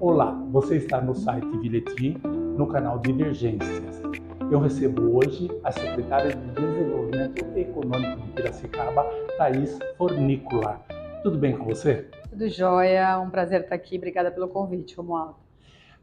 Olá, você está no site Viletim, no canal Divergências. Eu recebo hoje a secretária de Desenvolvimento Econômico de Piracicaba, Thaís Fornícola. Tudo bem com você? Tudo jóia, um prazer estar aqui. Obrigada pelo convite, Romualdo.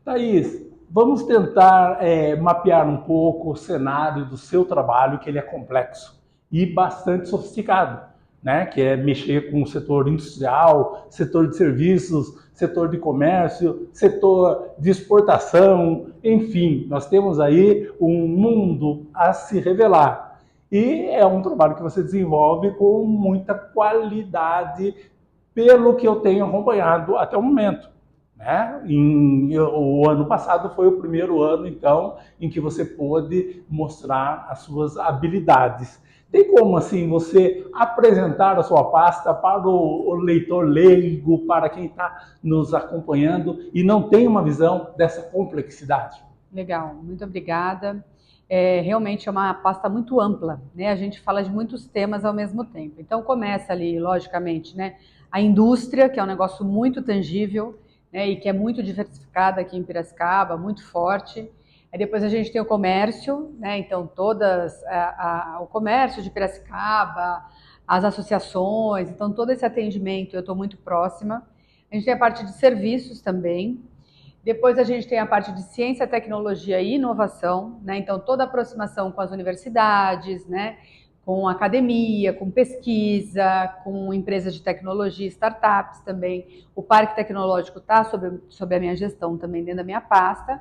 Thaís, vamos tentar mapear um pouco o cenário do seu trabalho, que ele é complexo e bastante sofisticado, né? Que é mexer com o setor industrial, setor de serviços, setor de comércio, setor de exportação, enfim, nós temos aí um mundo a se revelar. E é um trabalho que você desenvolve com muita qualidade, pelo que eu tenho acompanhado até o momento. Né? O ano passado foi o primeiro ano, então, em que você pôde mostrar as suas habilidades. Tem como, assim, você apresentar a sua pasta para o leitor leigo, para quem está nos acompanhando e não tem uma visão dessa complexidade? Legal, muito obrigada. Realmente é uma pasta muito ampla, né? A gente fala de muitos temas ao mesmo tempo. Então começa ali, logicamente, né? A indústria, que é um negócio muito tangível, né? E que é muito diversificada aqui em Piracicaba, muito forte. Aí depois a gente tem o comércio, né? Então o comércio de Piracicaba, as associações, então todo esse atendimento eu estou muito próxima. A gente tem a parte de serviços também. Depois a gente tem a parte de ciência, tecnologia e inovação, né? Então toda a aproximação com as universidades, né? Com academia, com pesquisa, com empresas de tecnologia, startups também. O parque tecnológico está sob a minha gestão também, dentro da minha pasta.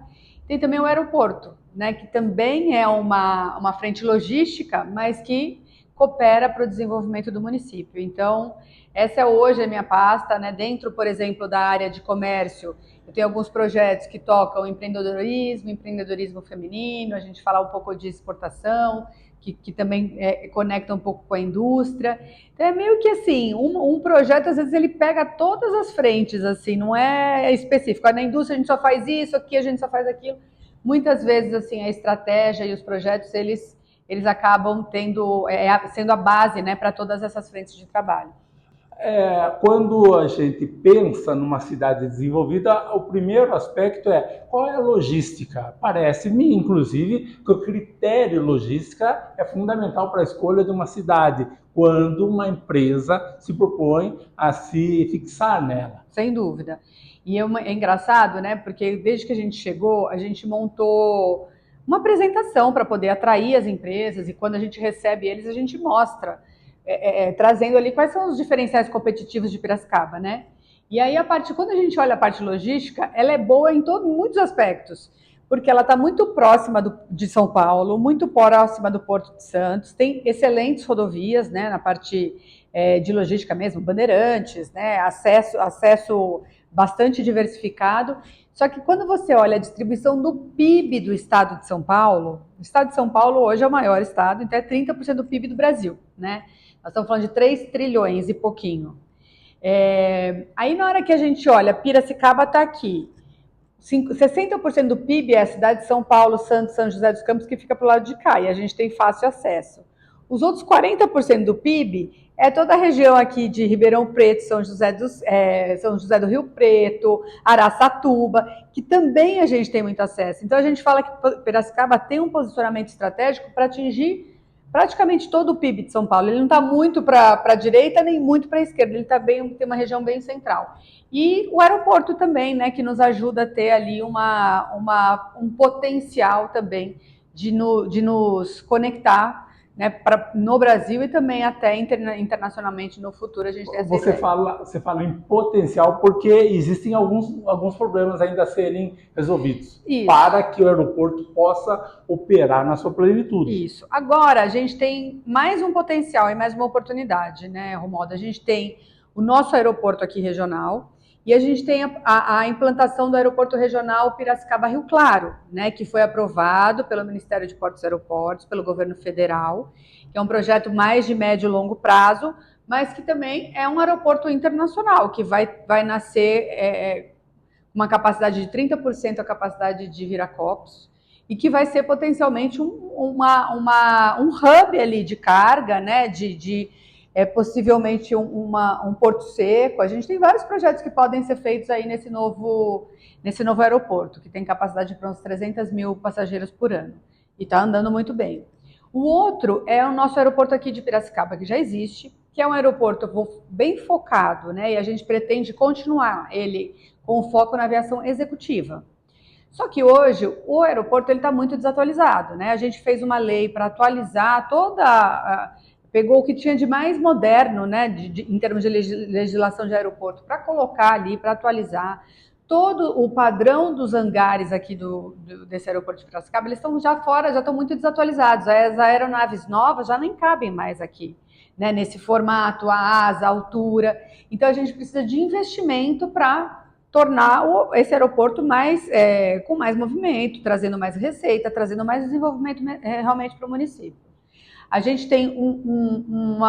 Tem também o aeroporto, né? Que também é uma frente logística, mas que coopera para o desenvolvimento do município. Então, essa é hoje a minha pasta, né? Dentro, por exemplo, da área de comércio, eu tenho alguns projetos que tocam empreendedorismo feminino, a gente fala um pouco de exportação, que também conecta um pouco com a indústria. Então é meio que assim, um projeto, às vezes, ele pega todas as frentes, assim, não é específico. Na indústria a gente só faz isso, aqui a gente só faz aquilo. Muitas vezes, assim, a estratégia e os projetos, eles acabam sendo a base, né, para todas essas frentes de trabalho. Quando a gente pensa numa cidade desenvolvida, o primeiro aspecto é qual é a logística. Parece-me, inclusive, que o critério logística é fundamental para a escolha de uma cidade, quando uma empresa se propõe a se fixar nela. Sem dúvida. E é engraçado, né? Porque desde que a gente chegou, a gente montou uma apresentação para poder atrair as empresas, e quando a gente recebe eles, a gente mostra, trazendo ali quais são os diferenciais competitivos de Piracicaba, né? E aí quando a gente olha a parte logística, ela é boa em muitos aspectos, porque ela está muito próxima de São Paulo, muito próxima do Porto de Santos, tem excelentes rodovias, né, na parte de logística mesmo, Bandeirantes, né, acesso bastante diversificado. Só que quando você olha a distribuição do PIB do estado de São Paulo, o estado de São Paulo hoje é o maior estado, então é 30% do PIB do Brasil, né? Nós estamos falando de 3 trilhões e pouquinho. Aí na hora que a gente olha, Piracicaba está aqui, 60% do PIB é a cidade de São Paulo, Santos, São José dos Campos, que fica para o lado de cá, e a gente tem fácil acesso. Os outros 40% do PIB é toda a região aqui de Ribeirão Preto, São José do Rio Preto, Araçatuba, que também a gente tem muito acesso. Então a gente fala que Piracicaba tem um posicionamento estratégico para atingir praticamente todo o PIB de São Paulo. Ele não está muito para a direita nem muito para a esquerda, ele tem uma região bem central. E o aeroporto também, né, que nos ajuda a ter ali um potencial também de nos conectar, né, no Brasil e também até internacionalmente no futuro. A gente tem essa ideia. Você fala em potencial porque existem alguns problemas ainda a serem resolvidos. Isso. Para que o aeroporto possa operar na sua plenitude. Isso. Agora a gente tem mais um potencial e mais uma oportunidade, né, Romualdo? A gente tem o nosso aeroporto aqui regional, e a gente tem a implantação do aeroporto regional Piracicaba-Rio Claro, né, que foi aprovado pelo Ministério de Portos e Aeroportos, pelo governo federal, que é um projeto mais de médio e longo prazo, mas que também é um aeroporto internacional, que vai nascer uma capacidade de 30% a capacidade de Viracopos, e que vai ser potencialmente um hub ali de carga, né, possivelmente um porto seco. A gente tem vários projetos que podem ser feitos aí nesse novo aeroporto, que tem capacidade para uns 300 mil passageiros por ano. E está andando muito bem. O outro é o nosso aeroporto aqui de Piracicaba, que já existe, que é um aeroporto bem focado, né? E a gente pretende continuar ele com foco na aviação executiva. Só que hoje o aeroporto está muito desatualizado, né? A gente fez uma lei para atualizar pegou o que tinha de mais moderno, né, em termos de legislação de aeroporto, para colocar ali, para atualizar. Todo o padrão dos hangares aqui desse aeroporto de Piracicaba, eles estão já fora, já estão muito desatualizados. As aeronaves novas já nem cabem mais aqui, né, nesse formato, a asa, a altura. Então a gente precisa de investimento para tornar esse aeroporto com mais movimento, trazendo mais receita, trazendo mais desenvolvimento realmente para o município. A gente tem um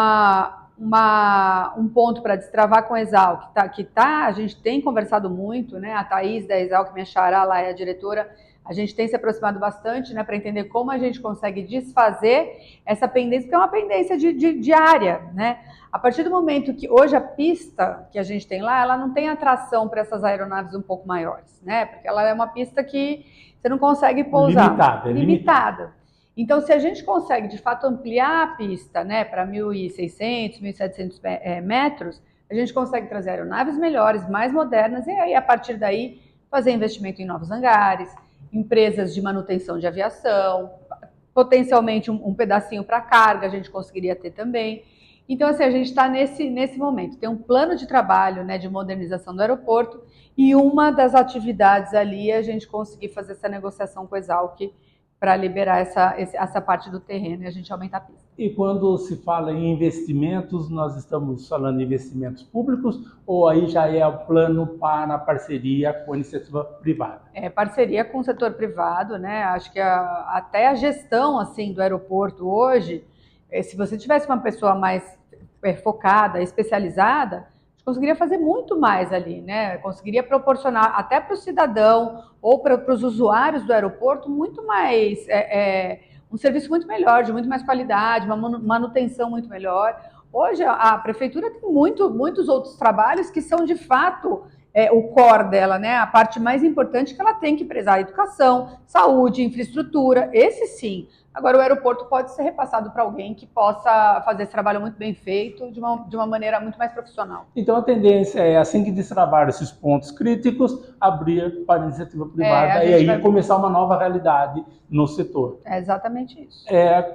ponto para destravar com a Exal, a gente tem conversado muito, né? A Thaís da Exal, que minha xará lá é a diretora, a gente tem se aproximado bastante, né, para entender como a gente consegue desfazer essa pendência, que é uma pendência diária, né? A partir do momento que hoje a pista que a gente tem lá, ela não tem atração para essas aeronaves um pouco maiores, né? Porque ela é uma pista que você não consegue pousar. Limitada. Então, se a gente consegue, de fato, ampliar a pista, né, para 1.600, 1.700 metros, a gente consegue trazer aeronaves melhores, mais modernas, e aí, a partir daí, fazer investimento em novos hangares, empresas de manutenção de aviação, potencialmente um pedacinho para carga a gente conseguiria ter também. Então, assim, a gente está nesse momento. Tem um plano de trabalho, né, de modernização do aeroporto, e uma das atividades ali é a gente conseguir fazer essa negociação com a Exalc para liberar essa parte do terreno e a gente aumentar a pista. E quando se fala em investimentos, nós estamos falando de investimentos públicos ou aí já é o plano para parceria com a iniciativa privada? É parceria com o setor privado, né? Acho que até a gestão assim do aeroporto hoje, se você tivesse uma pessoa mais focada, especializada, conseguiria fazer muito mais ali, né? Conseguiria proporcionar até para o cidadão ou para os usuários do aeroporto muito mais, um serviço muito melhor, de muito mais qualidade, uma manutenção muito melhor. Hoje a prefeitura tem muitos outros trabalhos que são de fato o core dela, né? A parte mais importante que ela tem que prezar: educação, saúde, infraestrutura, esse sim. Agora, o aeroporto pode ser repassado para alguém que possa fazer esse trabalho muito bem feito, de uma maneira muito mais profissional. Então, a tendência é, assim que destravar esses pontos críticos, abrir para a iniciativa privada e aí começar uma nova realidade no setor. É exatamente isso.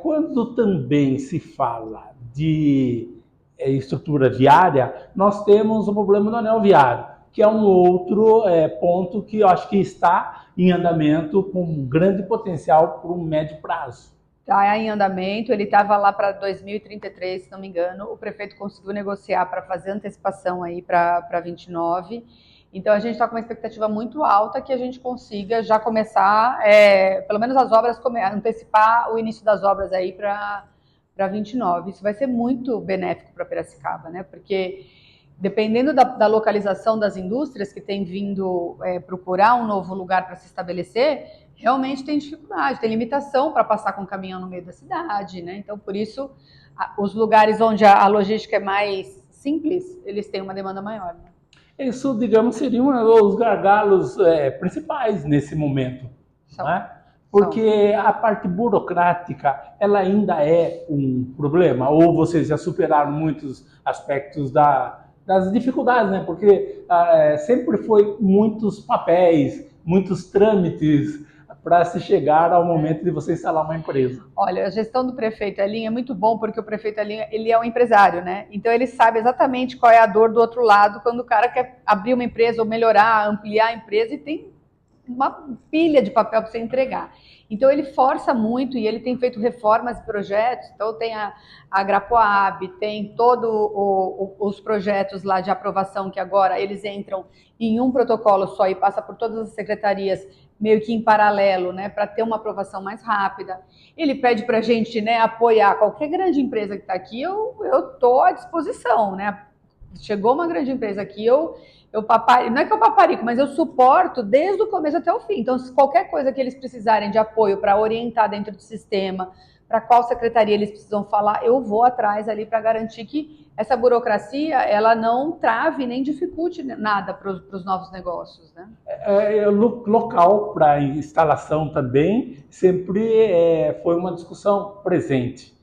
Quando também se fala de estrutura viária, nós temos o problema do anel viário, que é um outro ponto que eu acho que está em andamento com um grande potencial por um médio prazo. Está em andamento, ele estava lá para 2033, se não me engano, o prefeito conseguiu negociar para fazer antecipação aí para 29, então a gente está com uma expectativa muito alta que a gente consiga já começar, pelo menos as obras, antecipar o início das obras aí para 29, isso vai ser muito benéfico para Piracicaba, né, porque dependendo da localização das indústrias que têm vindo procurar um novo lugar para se estabelecer, realmente tem dificuldade, tem limitação para passar com o caminhão no meio da cidade, né? Então, por isso, os lugares onde a logística é mais simples, eles têm uma demanda maior. Né? Isso, digamos, seriam os gargalos principais nesse momento, né? Porque a parte burocrática, ela ainda é um problema? Ou vocês já superaram muitos aspectos das dificuldades, né? Porque sempre foi muitos papéis, muitos trâmites para se chegar ao momento de você instalar uma empresa. Olha, a gestão do prefeito Elinho é muito bom, porque o prefeito Elinho, ele é um empresário, né? Então ele sabe exatamente qual é a dor do outro lado quando o cara quer abrir uma empresa ou melhorar, ampliar a empresa e tem uma pilha de papel para você entregar. Então ele força muito e ele tem feito reformas e projetos. Então tem a Agrapoab, tem todos os projetos lá de aprovação que agora eles entram em um protocolo só e passa por todas as secretarias meio que em paralelo, né, para ter uma aprovação mais rápida. Ele pede para a gente, né, apoiar qualquer grande empresa que está aqui, eu estou à disposição, né? Chegou uma grande empresa aqui, não é que eu paparico, mas eu suporto desde o começo até o fim. Então, se qualquer coisa que eles precisarem de apoio para orientar dentro do sistema, para qual secretaria eles precisam falar, eu vou atrás ali para garantir que essa burocracia ela não trave nem dificulte nada para os novos negócios, né? Local para instalação também sempre foi uma discussão presente,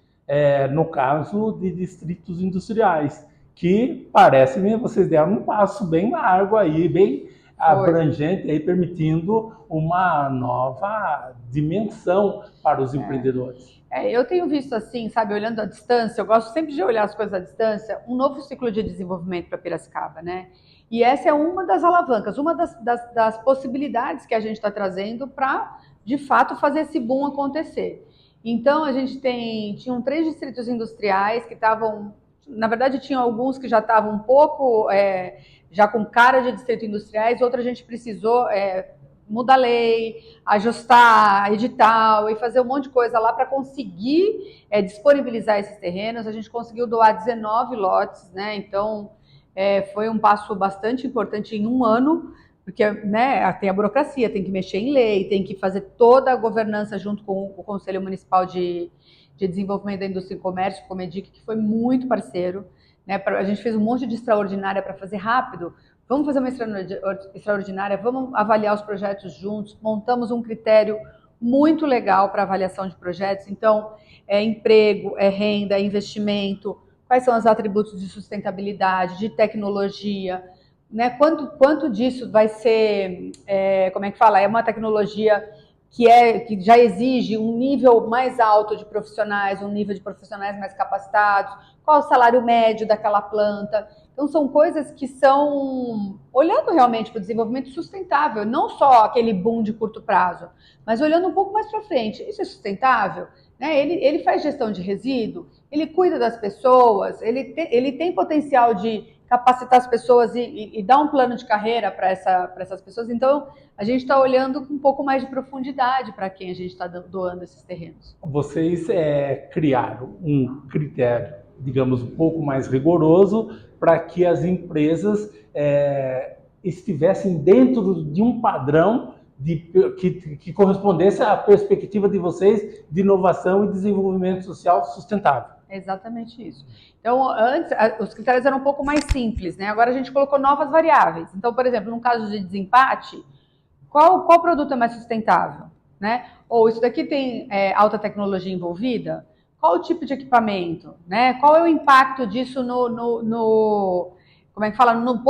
no caso de distritos industriais, que parece-me vocês deram um passo bem largo aí, bem abrangente, aí, permitindo uma nova dimensão para os empreendedores. Eu tenho visto assim, sabe, olhando à distância, eu gosto sempre de olhar as coisas à distância, um novo ciclo de desenvolvimento para Piracicaba, né? E essa é uma das alavancas, uma das possibilidades que a gente está trazendo para, de fato, fazer esse boom acontecer. Então, a gente tinham 3 distritos industriais que estavam, na verdade, tinham alguns que já estavam um pouco, já com cara de distrito industriais, outros a gente precisou mudar a lei, ajustar edital e fazer um monte de coisa lá para conseguir disponibilizar esses terrenos. A gente conseguiu doar 19 lotes, né? Então, foi um passo bastante importante em um ano, porque, né, tem a burocracia, tem que mexer em lei, tem que fazer toda a governança junto com o Conselho Municipal de Desenvolvimento da Indústria e Comércio, o Comedic, que foi muito parceiro, né? A gente fez um monte de extraordinária para fazer rápido. Vamos fazer uma extraordinária, vamos avaliar os projetos juntos, montamos um critério muito legal para avaliação de projetos. Então, emprego, renda, investimento, quais são os atributos de sustentabilidade, de tecnologia, né? Quanto disso vai ser, como é que fala? É uma tecnologia que já exige um nível mais alto de profissionais, um nível de profissionais mais capacitados, qual o salário médio daquela planta. Então, são coisas que são, olhando realmente para o desenvolvimento sustentável, não só aquele boom de curto prazo, mas olhando um pouco mais para frente. Isso é sustentável? Né? Ele faz gestão de resíduo, ele cuida das pessoas, ele tem potencial de capacitar as pessoas e dar um plano de carreira para essas pessoas. Então, a gente está olhando com um pouco mais de profundidade para quem a gente está doando esses terrenos. Vocês criaram um critério, digamos, um pouco mais rigoroso para que as empresas estivessem dentro de um padrão que correspondesse à perspectiva de vocês de inovação e desenvolvimento social sustentável. É exatamente isso. Então, antes, os critérios eram um pouco mais simples, né? Agora a gente colocou novas variáveis. Então, por exemplo, no caso de desempate, qual produto é mais sustentável? Né? Ou isso daqui tem alta tecnologia envolvida? Qual o tipo de equipamento? Né? Qual é o impacto disso como é que fala? No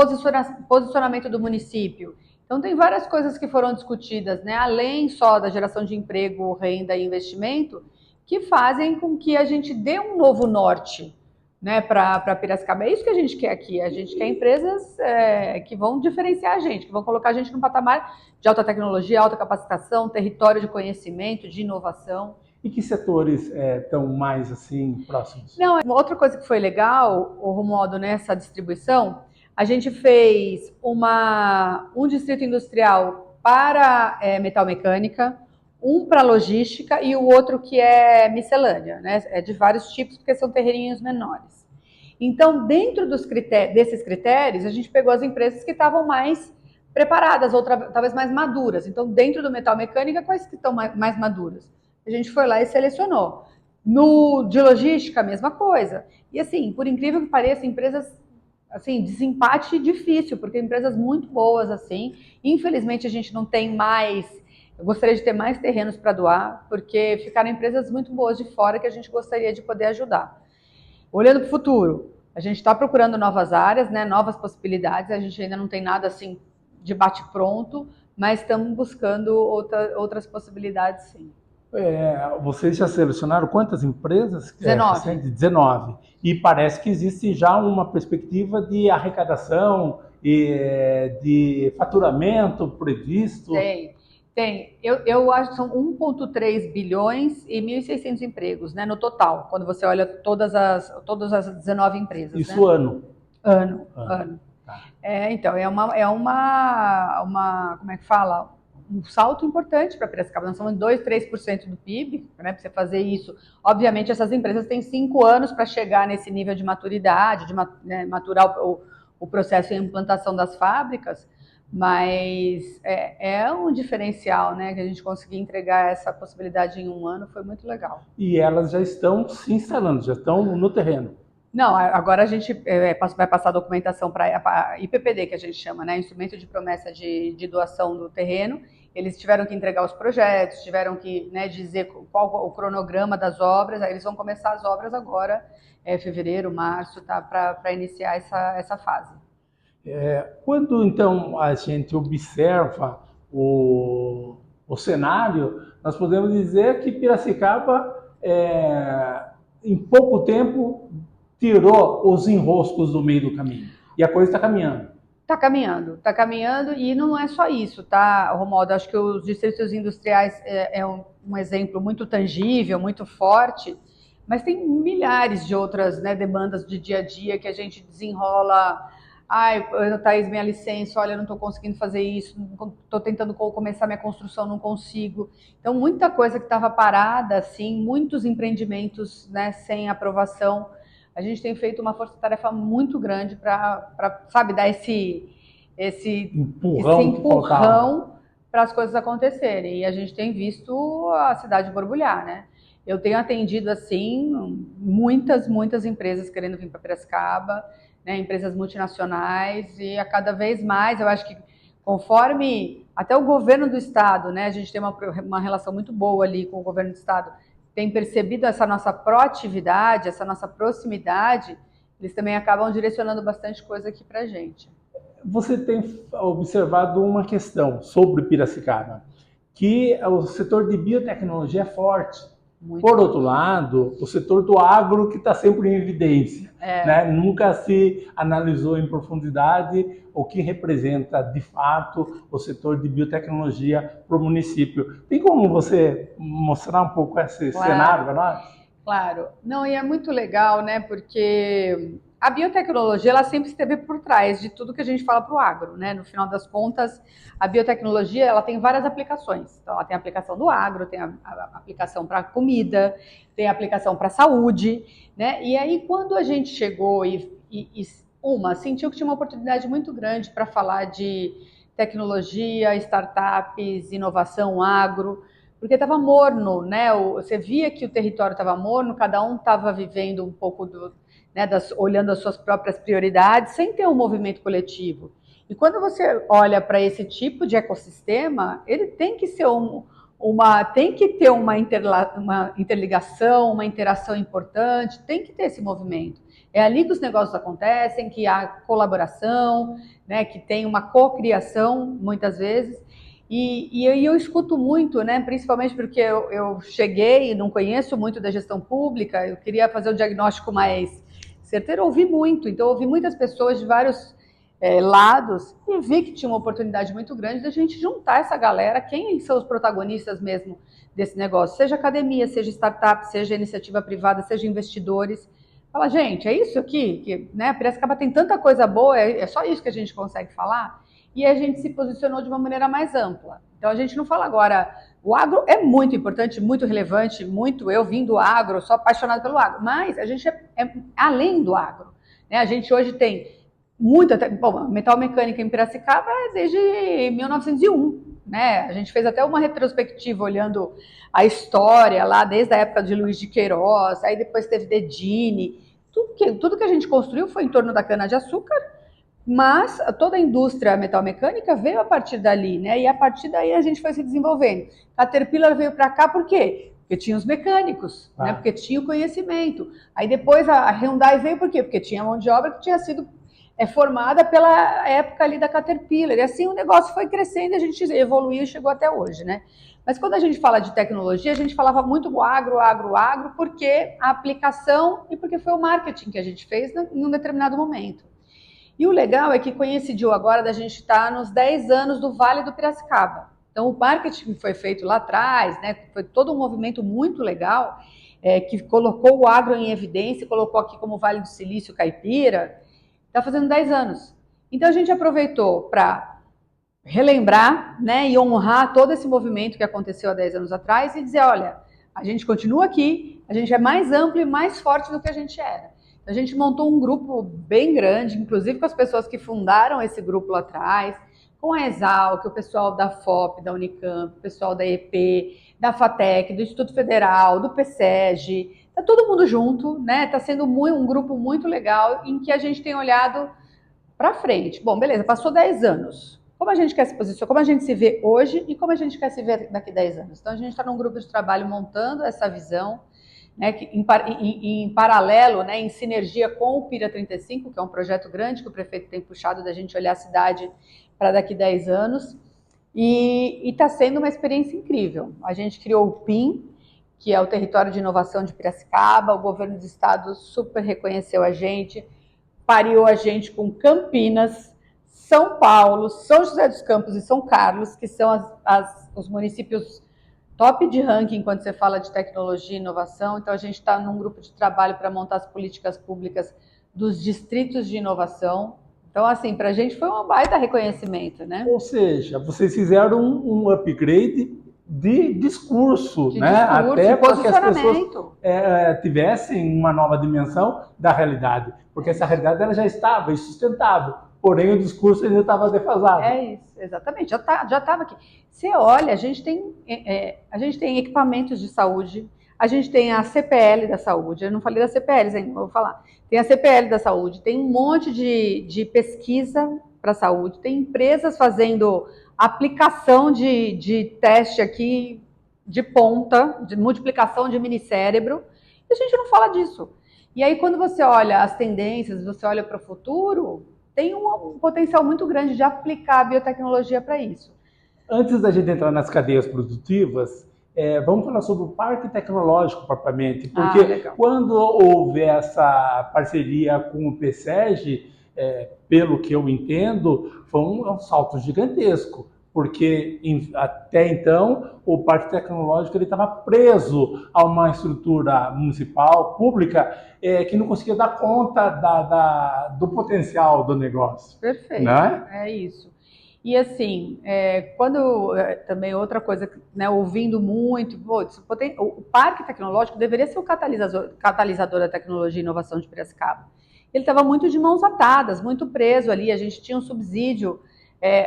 posicionamento do município? Então, tem várias coisas que foram discutidas, né? Além só da geração de emprego, renda e investimento, que fazem com que a gente dê um novo norte, né, para Piracicaba. É isso que a gente quer aqui. A gente quer empresas que vão diferenciar a gente, que vão colocar a gente num patamar de alta tecnologia, alta capacitação, território de conhecimento, de inovação. E que setores estão mais assim próximos? Não, uma outra coisa que foi legal, o Romualdo, nessa distribuição, a gente fez um distrito industrial para metal mecânica, um para logística e o outro que é miscelânea, né? É de vários tipos, porque são terreninhos menores. Então, dentro desses critérios, a gente pegou as empresas que estavam mais preparadas, ou talvez mais maduras. Então, dentro do metal mecânica, quais que estão mais maduras? A gente foi lá e selecionou. De logística, a mesma coisa. E assim, por incrível que pareça, empresas, assim, desempate difícil, porque empresas muito boas, assim. Infelizmente, a gente não tem mais. Eu gostaria de ter mais terrenos para doar, porque ficaram empresas muito boas de fora que a gente gostaria de poder ajudar. Olhando para o futuro, a gente está procurando novas áreas, né, novas possibilidades. A gente ainda não tem nada assim de bate-pronto, mas estamos buscando outras possibilidades, sim. Vocês já selecionaram quantas empresas? 19. 19. E parece que existe já uma perspectiva de arrecadação e de faturamento previsto. Tem. Eu acho que são 1,3 bilhões e 1.600 empregos, né, no total, quando você olha todas as 19 empresas. Isso, né? Ano. Tá. Então, como é que fala? Um salto importante para Piracicaba. Nós somos 2, 3% do PIB, né, para você fazer isso. Obviamente, essas empresas têm 5 anos para chegar nesse nível de maturidade, de maturar o processo de implantação das fábricas, Mas é um diferencial, né? Que a gente conseguir entregar essa possibilidade em um ano foi muito legal. E elas já estão se instalando, já estão no terreno. Não, agora a gente vai passar a documentação para a IPPD, que a gente chama, né? Instrumento de promessa de doação do terreno. Eles tiveram que entregar os projetos, tiveram que, né, dizer qual o cronograma das obras. Aí eles vão começar as obras agora, fevereiro, março, tá? Para iniciar essa fase. Quando então a gente observa o cenário, nós podemos dizer que Piracicaba, em pouco tempo, tirou os enroscos do meio do caminho. E a coisa está caminhando. Está caminhando e não é só isso, tá, Romualdo? Acho que os distritos industriais é um exemplo muito tangível, muito forte, mas tem milhares de outras, né, demandas de dia a dia que a gente desenrola. Ai, Thaís, minha licença, olha, eu não estou conseguindo fazer isso, estou tentando começar minha construção, não consigo. Então, muita coisa que estava parada, assim, muitos empreendimentos, né, sem aprovação. A gente tem feito uma força-tarefa muito grande para, sabe, dar esse empurrão para as coisas acontecerem. E a gente tem visto a cidade borbulhar, né? Eu tenho atendido, assim, muitas empresas querendo vir para Piracicaba, né, empresas multinacionais, e a cada vez mais, eu acho que conforme até o governo do estado, né, a gente tem uma relação muito boa ali com o governo do estado, tem percebido essa nossa proatividade, essa nossa proximidade, eles também acabam direcionando bastante coisa aqui para a gente. Você tem observado uma questão sobre Piracicaba, que o setor de biotecnologia é forte. Muito Por outro lado, o setor do agro que está sempre em evidência. Né? Nunca se analisou em profundidade o que representa, de fato, o setor de biotecnologia para o município. Tem como você mostrar um pouco esse cenário para nós? Claro. Não, e é muito legal, né? Porque a biotecnologia, ela sempre esteve por trás de tudo que a gente fala para o agro, né? No final das contas, a biotecnologia, ela tem várias aplicações. Então, ela tem a aplicação do agro, tem a aplicação para comida, tem a aplicação para saúde, né? E aí, quando a gente chegou sentiu que tinha uma oportunidade muito grande para falar de tecnologia, startups, inovação, agro, porque estava morno, né? Você via que o território estava morno, cada um estava vivendo um pouco olhando as suas próprias prioridades, sem ter um movimento coletivo. E quando você olha para esse tipo de ecossistema, ele tem que ser tem que ter uma interligação, uma interação importante, tem que ter esse movimento. É ali que os negócios acontecem, que há colaboração, né, que tem uma cocriação, muitas vezes. E eu escuto muito, né, principalmente porque eu cheguei e não conheço muito da gestão pública, eu queria fazer o diagnóstico mais certeiro, ouvi muito. Então, ouvi muitas pessoas de vários lados e vi que tinha uma oportunidade muito grande da gente juntar essa galera, quem são os protagonistas mesmo desse negócio, seja academia, seja startup, seja iniciativa privada, seja investidores. Fala, gente, é isso aqui? Que, né, Piracicaba tem tanta coisa boa, é só isso que a gente consegue falar? E a gente se posicionou de uma maneira mais ampla. Então, a gente não fala agora, o agro é muito importante, muito relevante, eu vim do agro, sou apaixonado pelo agro, mas a gente é além do agro. Né? A gente hoje tem metal mecânica em Piracicaba é desde 1901. Né? A gente fez até uma retrospectiva olhando a história lá, desde a época de Luiz de Queiroz, aí depois teve Dedini, tudo que a gente construiu foi em torno da cana-de-açúcar, mas toda a indústria metalmecânica veio a partir dali, né? E a partir daí a gente foi se desenvolvendo. Caterpillar veio para cá por quê? Porque tinha os mecânicos, né? Porque tinha o conhecimento. Aí depois a Hyundai veio por quê? Porque tinha mão de obra que tinha sido formada pela época ali da Caterpillar. E assim o negócio foi crescendo, a gente evoluiu e chegou até hoje, né? Mas quando a gente fala de tecnologia, a gente falava muito do agro, porque a aplicação e porque foi o marketing que a gente fez em um determinado momento. E o legal é que coincidiu agora da gente estar nos 10 anos do Vale do Piracicaba. Então, o marketing foi feito lá atrás, né? Foi todo um movimento muito legal, que colocou o agro em evidência, colocou aqui como Vale do Silício Caipira. Está fazendo 10 anos. Então, a gente aproveitou para relembrar, né, e honrar todo esse movimento que aconteceu há 10 anos atrás e dizer, olha, a gente continua aqui, a gente é mais amplo e mais forte do que a gente era. A gente montou um grupo bem grande, inclusive com as pessoas que fundaram esse grupo lá atrás, com a Exalc, o pessoal da FOP, da Unicamp, o pessoal da EP, da FATEC, do Instituto Federal, do PSEG, está todo mundo junto, né? Está sendo um grupo muito legal em que a gente tem olhado para frente. Bom, beleza, passou 10 anos. Como a gente quer se posicionar, como a gente se vê hoje e como a gente quer se ver daqui a 10 anos. Então a gente está num grupo de trabalho montando essa visão, né, que em paralelo, né, em sinergia com o Pira 35, que é um projeto grande que o prefeito tem puxado da gente olhar a cidade para daqui a 10 anos. E está sendo uma experiência incrível. A gente criou o PIN, que é o Território de Inovação de Piracicaba, o governo do estado super reconheceu a gente, pareou a gente com Campinas, São Paulo, São José dos Campos e São Carlos, que são os municípios top de ranking quando você fala de tecnologia e inovação. Então a gente está num grupo de trabalho para montar as políticas públicas dos distritos de inovação. Então, assim, para a gente foi um baita reconhecimento, né? Ou seja, vocês fizeram um upgrade de discurso, De né? discurso, Até de para que as pessoas posicionamento. tivessem uma nova dimensão da realidade, porque essa realidade ela já estava sustentável, porém o discurso ainda estava defasado. É isso, exatamente. Já estava aqui. Você olha, a gente tem equipamentos de saúde, a gente tem a CPL da saúde. Eu não falei da CPL ainda, vou falar. Tem a CPL da saúde, tem um monte de pesquisa para a saúde, tem empresas fazendo aplicação de teste aqui de ponta, de multiplicação de minicérebro, e a gente não fala disso. E aí, quando você olha as tendências, você olha para o futuro, tem um potencial muito grande de aplicar a biotecnologia para isso. Antes da gente entrar nas cadeias produtivas, vamos falar sobre o parque tecnológico propriamente, porque quando houve essa parceria com o PSEG, pelo que eu entendo, foi um salto gigantesco, porque até então o parque tecnológico estava preso a uma estrutura municipal, pública, que não conseguia dar conta do potencial do negócio. Perfeito, né? É isso. E assim, também outra coisa, né, ouvindo muito, o parque tecnológico deveria ser o catalisador da tecnologia e inovação de Piracicaba. Ele estava muito de mãos atadas, muito preso ali, a gente tinha um subsídio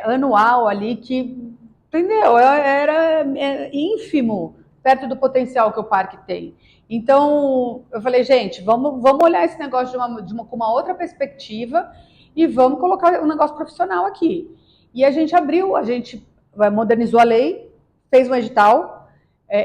anual ali que, entendeu, era ínfimo perto do potencial que o parque tem. Então, eu falei, gente, vamos olhar esse negócio com uma outra perspectiva e vamos colocar um negócio profissional aqui. E a gente modernizou a lei, fez um edital,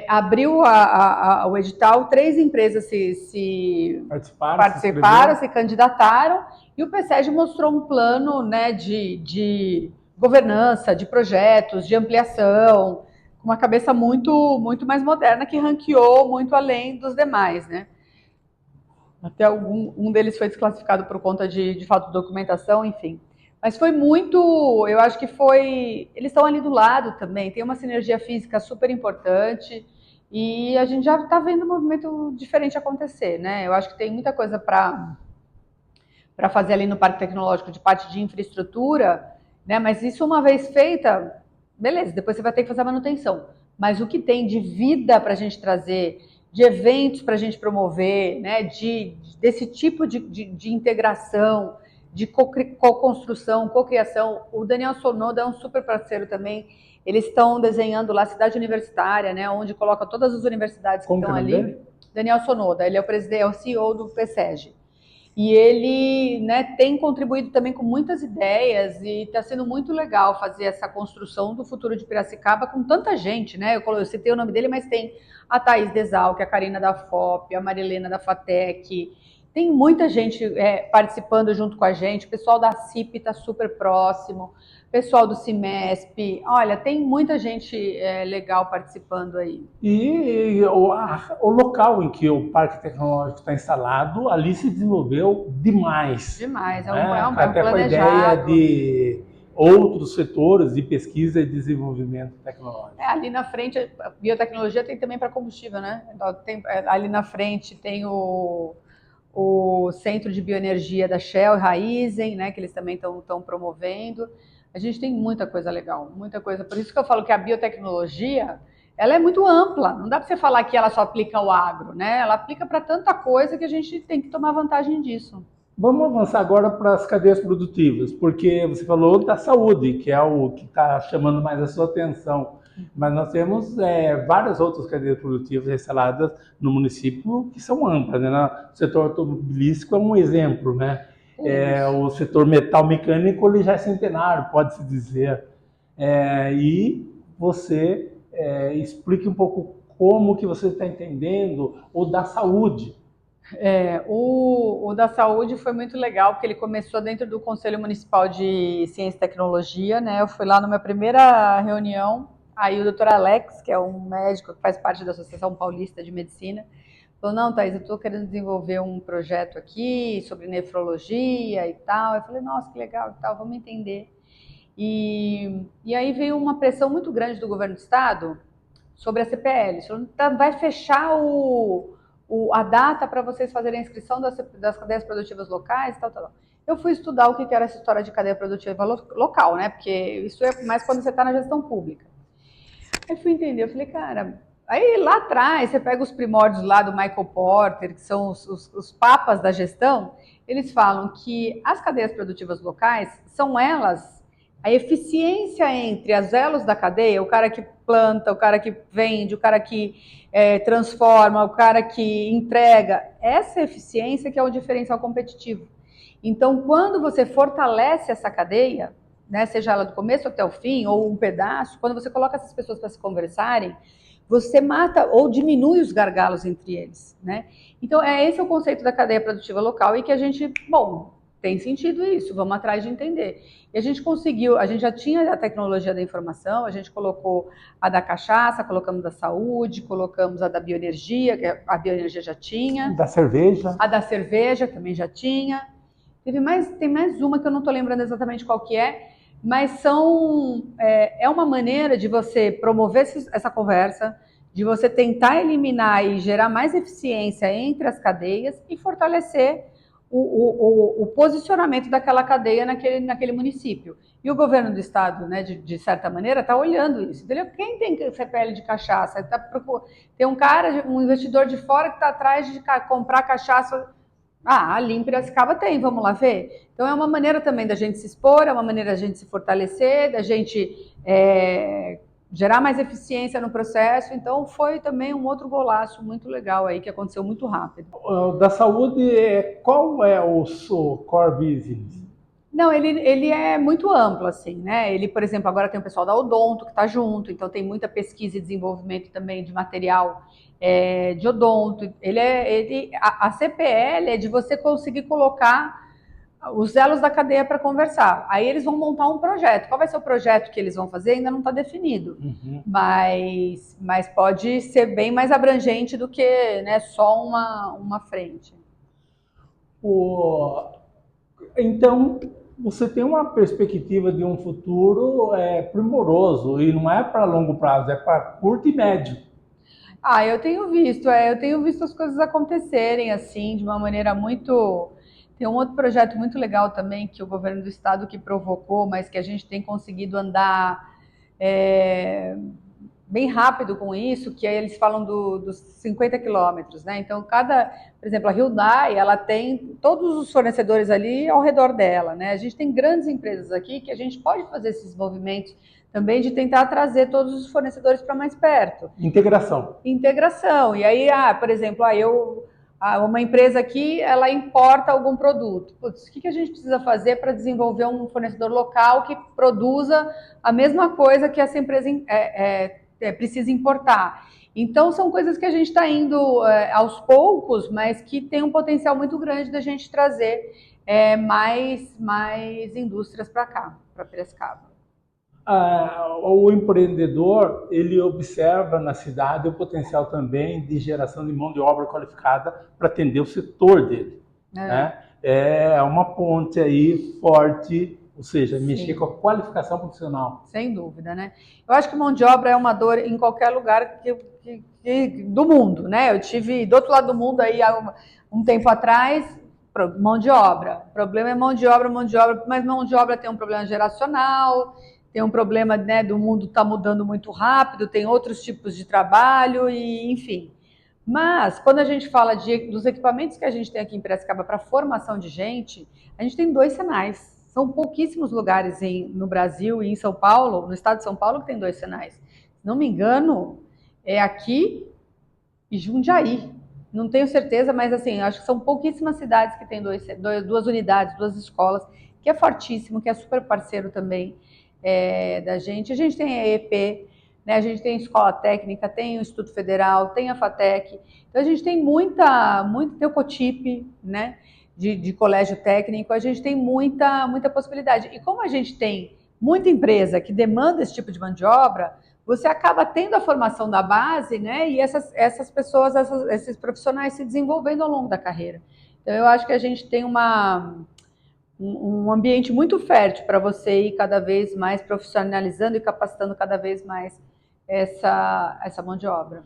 abriu o edital, 3 empresas se participaram, se candidataram, e o PSEG mostrou um plano, né, de governança, de projetos, de ampliação, com uma cabeça muito, muito mais moderna, que ranqueou muito além dos demais, né? Até um deles foi desclassificado por conta de falta de documentação, enfim. Mas foi muito, eu acho que eles estão ali do lado também, tem uma sinergia física super importante e a gente já está vendo um movimento diferente acontecer, né? Eu acho que tem muita coisa para fazer ali no Parque Tecnológico de parte de infraestrutura, né? Mas isso uma vez feita, beleza, depois você vai ter que fazer a manutenção. Mas o que tem de vida para a gente trazer, de eventos para a gente promover, né? Desse tipo de integração, de co-construção, co-criação. O Daniel Sonoda é um super parceiro também. Eles estão desenhando lá a cidade universitária, né, onde coloca todas as universidades que estão ali. Dele? Daniel Sonoda, ele é o CEO do PSEG. E ele, né, tem contribuído também com muitas ideias e está sendo muito legal fazer essa construção do futuro de Piracicaba com tanta gente, né? Eu citei o nome dele, mas tem a Thaís Desalc, a Karina da FOP, a Marilena da FATEC. Tem muita gente participando junto com a gente, o pessoal da CIP está super próximo, o pessoal do CIMESP, olha, tem muita gente legal participando aí. E o local em que o Parque Tecnológico está instalado, ali se desenvolveu demais. Demais, até com a ideia de outros setores de pesquisa e desenvolvimento tecnológico. Ali na frente, a biotecnologia tem também para combustível, né? Ali na frente tem o Centro de Bioenergia da Shell, Raizen, né, que eles também estão promovendo. A gente tem muita coisa legal, muita coisa. Por isso que eu falo que a biotecnologia, ela é muito ampla. Não dá para você falar que ela só aplica ao agro, né? Ela aplica para tanta coisa que a gente tem que tomar vantagem disso. Vamos avançar agora para as cadeias produtivas, porque você falou da saúde, que é o que está chamando mais a sua atenção. Mas nós temos várias outras cadeias produtivas instaladas no município que são amplas, né? O setor automobilístico é um exemplo, né? O setor metal mecânico ele já é centenário, pode-se dizer. E você explique um pouco como que você está entendendo o da saúde. O da saúde foi muito legal, porque ele começou dentro do Conselho Municipal de Ciência e Tecnologia, né? Eu fui lá numa primeira reunião, aí o Dr. Alex, que é um médico que faz parte da Associação Paulista de Medicina, falou, não, Thaís, eu estou querendo desenvolver um projeto aqui sobre nefrologia e tal. Eu falei, nossa, que legal e tal, vamos entender. E aí veio uma pressão muito grande do governo do estado sobre a CPL. Falou, vai fechar a data para vocês fazerem a inscrição das cadeias produtivas locais, tal, tal. Eu fui estudar o que era essa história de cadeia produtiva local, né? Porque isso é mais quando você está na gestão pública. Aí fui entender, eu falei, cara, aí lá atrás, você pega os primórdios lá do Michael Porter, que são os papas da gestão, eles falam que as cadeias produtivas locais são elas, a eficiência entre as elos da cadeia, o cara que planta, o cara que vende, o cara que transforma, o cara que entrega, essa eficiência que é o diferencial competitivo. Então, quando você fortalece essa cadeia, né, seja ela do começo até o fim, ou um pedaço, quando você coloca essas pessoas para se conversarem, você mata ou diminui os gargalos entre eles, né? Então, esse é o conceito da cadeia produtiva local e que a gente, tem sentido isso, vamos atrás de entender. E a gente conseguiu, a gente já tinha a tecnologia da informação, a gente colocou a da cachaça, colocamos da saúde, colocamos a da bioenergia, que a bioenergia já tinha. Da cerveja. A da cerveja também já tinha. Tem mais uma que eu não estou lembrando exatamente qual que é, mas é uma maneira de você promover essa conversa, de você tentar eliminar e gerar mais eficiência entre as cadeias e fortalecer o posicionamento daquela cadeia naquele município. E o governo do estado, né, de certa maneira, está olhando isso. Entendeu? Quem tem CPL de cachaça? Tem um investidor de fora que está atrás de comprar cachaça. Ali em Piracicaba tem, vamos lá ver. Então é uma maneira também da gente se expor, é uma maneira da gente se fortalecer, da gente gerar mais eficiência no processo. Então foi também um outro golaço muito legal aí, que aconteceu muito rápido. Da saúde, qual é o seu core business? Não, ele é muito amplo, assim, né? Ele, por exemplo, agora tem o pessoal da Odonto que está junto, então tem muita pesquisa e desenvolvimento também de material de odonto. A CPL é de você conseguir colocar os elos da cadeia para conversar. Aí eles vão montar um projeto. Qual vai ser o projeto que eles vão fazer? Ainda não está definido. Uhum. Mas pode ser bem mais abrangente do que, né, só uma frente. Então, você tem uma perspectiva de um futuro primoroso, e não é para longo prazo, é para curto e médio. Eu tenho visto as coisas acontecerem assim, de uma maneira muito... Tem um outro projeto muito legal também, que o governo do estado que provocou, mas que a gente tem conseguido andar bem rápido com isso, que aí eles falam dos 50 quilômetros, né? Então, por exemplo, a Hyundai, ela tem todos os fornecedores ali ao redor dela, né? A gente tem grandes empresas aqui que a gente pode fazer esses movimentos também de tentar trazer todos os fornecedores para mais perto. Integração. E aí, por exemplo, uma empresa aqui, ela importa algum produto. Putz, o que a gente precisa fazer para desenvolver um fornecedor local que produza a mesma coisa que essa empresa precisa importar? Então, são coisas que a gente está indo aos poucos, mas que tem um potencial muito grande da gente trazer mais indústrias para cá, para Piracicaba. O empreendedor, ele observa na cidade o potencial também de geração de mão de obra qualificada para atender o setor dele. Né? É uma ponte aí forte, ou seja, mexer com a qualificação profissional. Sem dúvida, né? Eu acho que mão de obra é uma dor em qualquer lugar do mundo, né? Eu tive do outro lado do mundo aí há um tempo atrás, mão de obra. O problema é mão de obra, mas mão de obra tem um problema geracional, tem um problema, né, do mundo está mudando muito rápido, tem outros tipos de trabalho, e enfim. Mas, quando a gente fala dos equipamentos que a gente tem aqui em Piracicaba para formação de gente, a gente tem 2 Senais. São pouquíssimos lugares no Brasil e em São Paulo, no estado de São Paulo, que tem 2 Senais. Se não me engano, é aqui e Jundiaí. Não tenho certeza, mas assim, acho que são pouquíssimas cidades que têm 2 unidades, 2 escolas, que é fortíssimo, que é super parceiro também da gente. A gente tem a EEP, né? A gente tem a Escola Técnica, tem o Instituto Federal, tem a FATEC. Então a gente tem tem o COTIP, né? De colégio técnico, a gente tem muita possibilidade. E como a gente tem muita empresa que demanda esse tipo de mão de obra, você acaba tendo a formação da base, né? E essas pessoas, esses profissionais se desenvolvendo ao longo da carreira. Então eu acho que a gente tem um ambiente muito fértil para você ir cada vez mais profissionalizando e capacitando cada vez mais essa mão de obra.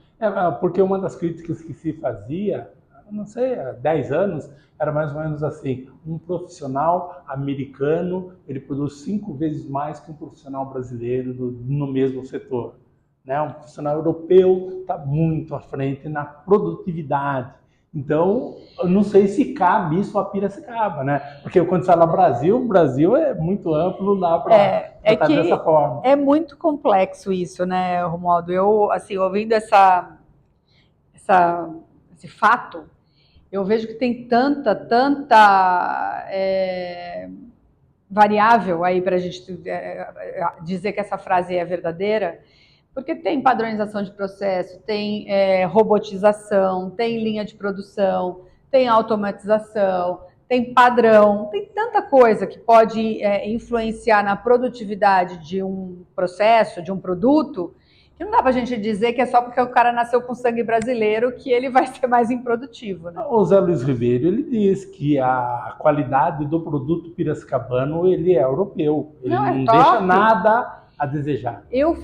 Porque uma das críticas que se fazia, não sei, há 10 anos, era mais ou menos assim: um profissional americano, ele produz 5 vezes mais que um profissional brasileiro no mesmo setor. Né? Um profissional europeu está muito à frente na produtividade. Então, eu não sei se cabe isso a Piracicaba, né? Porque quando você fala Brasil, o Brasil é muito amplo, não dá para tratar dessa forma. É muito complexo isso, né, Romualdo? Eu, assim, ouvindo esse fato, eu vejo que tem tanta variável aí para a gente dizer que essa frase é verdadeira, porque tem padronização de processo, tem robotização, tem linha de produção, tem automatização, tem padrão, tem tanta coisa que pode influenciar na produtividade de um processo, de um produto, que não dá para a gente dizer que é só porque o cara nasceu com sangue brasileiro que ele vai ser mais improdutivo, né? O Zé Luiz Ribeiro, ele diz que a qualidade do produto piracicabano, ele é europeu. Ele não deixa nada a desejar. Eu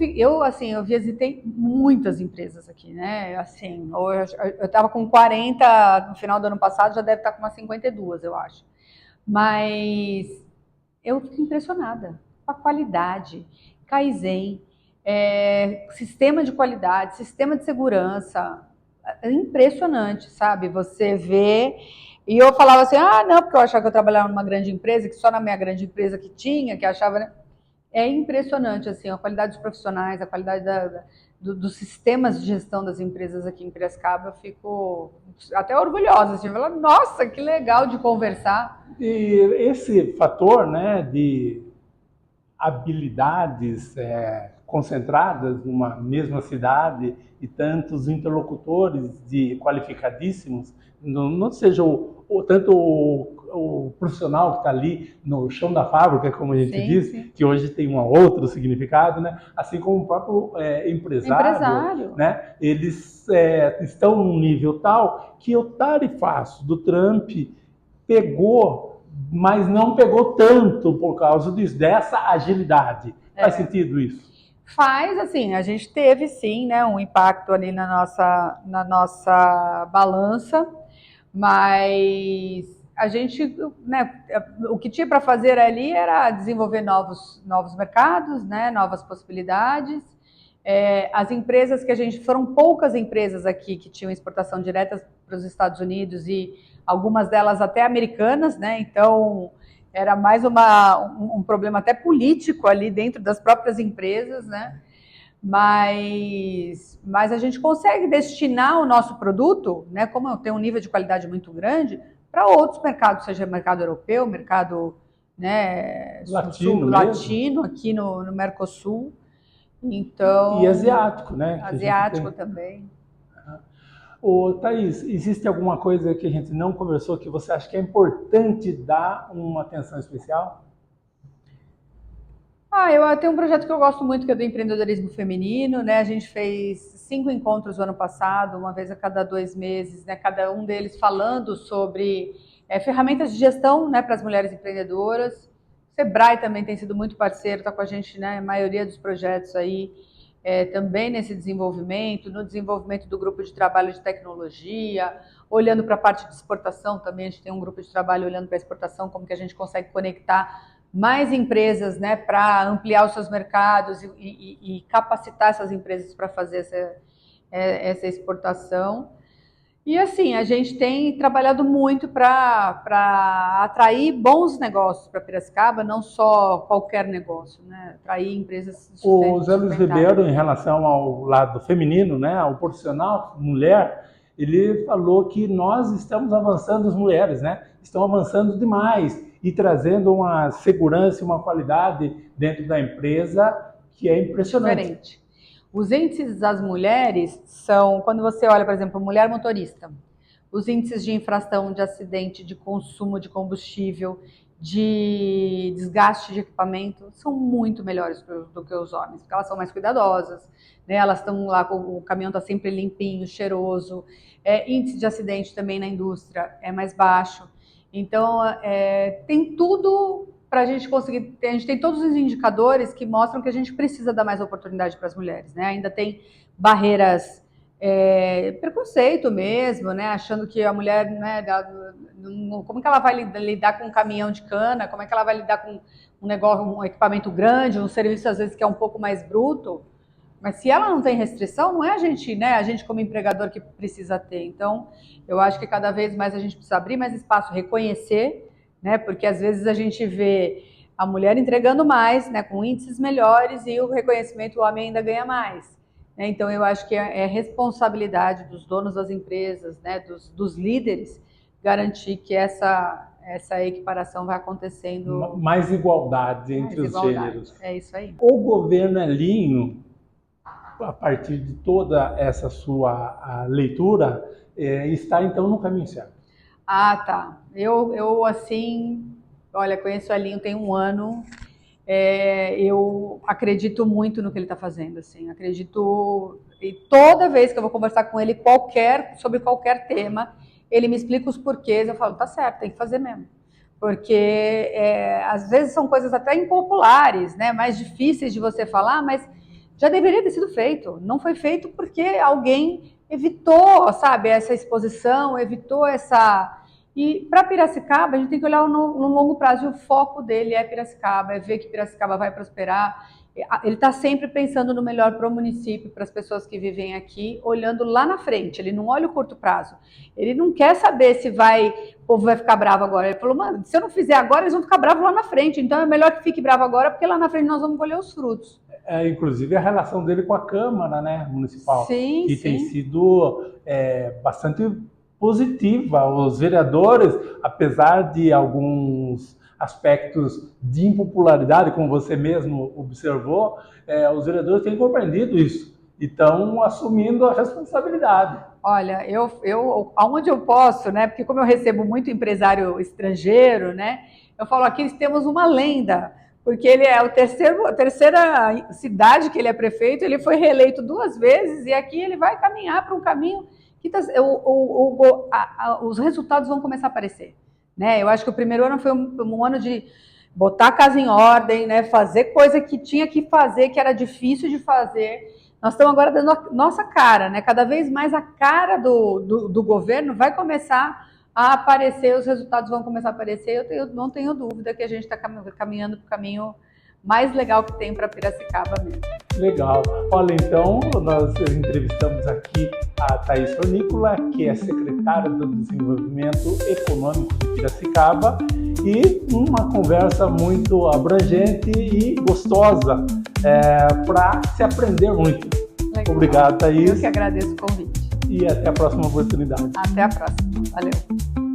visitei muitas empresas aqui, né? Assim, eu estava com 40 no final do ano passado, já deve estar com umas 52, eu acho. Mas eu fico impressionada com a qualidade, Kaizen, sistema de qualidade, sistema de segurança, é impressionante, sabe? Você vê. E eu falava assim, não, porque eu achava que eu trabalhava numa grande empresa, que só na minha grande empresa que tinha, que achava, né? É impressionante, assim, a qualidade dos profissionais, a qualidade dos sistemas de gestão das empresas aqui em Piracicaba. Eu fico até orgulhosa, assim, falar, nossa, que legal de conversar. E esse fator, né, de habilidades concentradas numa mesma cidade e tantos interlocutores qualificadíssimos, não seja tanto o profissional que está ali no chão da fábrica, como a gente diz, que hoje tem um outro significado, né? Assim como o próprio empresário. Né? Eles estão num nível tal que o tarifaço do Trump pegou, mas não pegou tanto por causa dessa agilidade. Faz sentido isso? Faz, assim, a gente teve sim, né, um impacto ali na nossa balança, mas a gente, né, o que tinha para fazer ali era desenvolver novos mercados, né, novas possibilidades. As empresas que foram poucas empresas aqui que tinham exportação direta para os Estados Unidos e algumas delas até americanas, né, então era mais um problema até político ali dentro das próprias empresas, né? Mas a gente consegue destinar o nosso produto, né? Como tem um nível de qualidade muito grande, para outros mercados, seja mercado europeu, mercado, né, latino aqui no Mercosul. Então, e asiático, né? Asiático também. Thaís, existe alguma coisa que a gente não conversou que você acha que é importante dar uma atenção especial? Eu tenho um projeto que eu gosto muito, que é do empreendedorismo feminino, né? A gente fez 5 encontros no ano passado, uma vez a cada 2 meses, né? Cada um deles falando sobre ferramentas de gestão, né, para as mulheres empreendedoras. O Sebrae também tem sido muito parceiro, está com a gente, né? A maioria dos projetos aí. Também nesse desenvolvimento, no desenvolvimento do grupo de trabalho de tecnologia, olhando para a parte de exportação também, a gente tem um grupo de trabalho olhando para a exportação, como que a gente consegue conectar mais empresas, né, para ampliar os seus mercados e capacitar essas empresas para fazer essa exportação. E assim, a gente tem trabalhado muito para atrair bons negócios para Piracicaba, não só qualquer negócio, né? Atrair empresas O Zé Luiz sustentáveis. Ribeiro, em relação ao lado feminino, né, ao profissional, mulher, ele falou que nós estamos avançando, as mulheres, né, estão avançando demais e trazendo uma segurança e uma qualidade dentro da empresa que é impressionante. Diferente. Os índices das mulheres são, quando você olha, por exemplo, mulher motorista, os índices de infração, de acidente, de consumo de combustível, de desgaste de equipamento, são muito melhores do que os homens, porque elas são mais cuidadosas, né? Elas estão lá, o caminhão está sempre limpinho, cheiroso, índice de acidente também na indústria é mais baixo. Então, tem tudo para a gente conseguir. A gente tem todos os indicadores que mostram que a gente precisa dar mais oportunidade para as mulheres, né? Ainda tem barreiras, preconceito mesmo, né? Achando que a mulher, né, como que ela vai lidar com um caminhão de cana, como é que ela vai lidar com um negócio, um equipamento grande, um serviço às vezes que é um pouco mais bruto. Mas se ela não tem restrição, não é a gente, né, a gente como empregador que precisa ter. Então, eu acho que cada vez mais a gente precisa abrir mais espaço, reconhecer, né, porque às vezes a gente vê a mulher entregando mais, né, com índices melhores e o reconhecimento o homem ainda ganha mais. Né? Então, eu acho que é responsabilidade dos donos das empresas, né, dos líderes, garantir que essa equiparação vai acontecendo. Mais igualdade entre os gêneros. É isso aí. O governo Elinho, a partir de toda essa sua leitura, está então no caminho certo. Ah, tá. Eu assim, olha, conheço o Elinho tem um ano, eu acredito muito no que ele está fazendo, assim, acredito, e toda vez que eu vou conversar com ele sobre qualquer tema, ele me explica os porquês, eu falo, tá certo, tem que fazer mesmo. Porque às vezes são coisas até impopulares, né, mais difíceis de você falar, mas já deveria ter sido feito. Não foi feito porque alguém evitou, sabe, essa exposição, evitou essa... E para Piracicaba, a gente tem que olhar no longo prazo, e o foco dele é Piracicaba, é ver que Piracicaba vai prosperar. Ele está sempre pensando no melhor para o município, para as pessoas que vivem aqui, olhando lá na frente. Ele não olha o curto prazo. Ele não quer saber se o povo vai ficar bravo agora. Ele falou, mano, se eu não fizer agora, eles vão ficar bravos lá na frente. Então é melhor que fique bravo agora, porque lá na frente nós vamos colher os frutos. Inclusive a relação dele com a Câmara, né, Municipal, sim, que sim. tem sido bastante positiva. Os vereadores, apesar de alguns aspectos de impopularidade, como você mesmo observou, os vereadores têm compreendido isso e estão assumindo a responsabilidade. Olha, aonde eu posso, né? Porque como eu recebo muito empresário estrangeiro, né? Eu falo, aqui temos uma lenda, porque ele é a terceira cidade que ele é prefeito, ele foi reeleito 2 vezes e aqui ele vai caminhar para um caminho que os resultados vão começar a aparecer. Né? Eu acho que o primeiro ano foi um ano de botar a casa em ordem, né? Fazer coisa que tinha que fazer, que era difícil de fazer. Nós estamos agora dando a nossa cara, né? Cada vez mais a cara do governo vai começar a aparecer, os resultados vão começar a aparecer. Eu não tenho dúvida que a gente está caminhando para o caminho mais legal que tem para Piracicaba mesmo. Legal. Olha, então, nós entrevistamos aqui a Thaís Fornícola, que é secretária do Desenvolvimento Econômico de Piracicaba, e uma conversa muito abrangente e gostosa para se aprender muito. Legal. Obrigado, Thaís. Eu que agradeço o convite. E até a próxima oportunidade. Até a próxima. Valeu.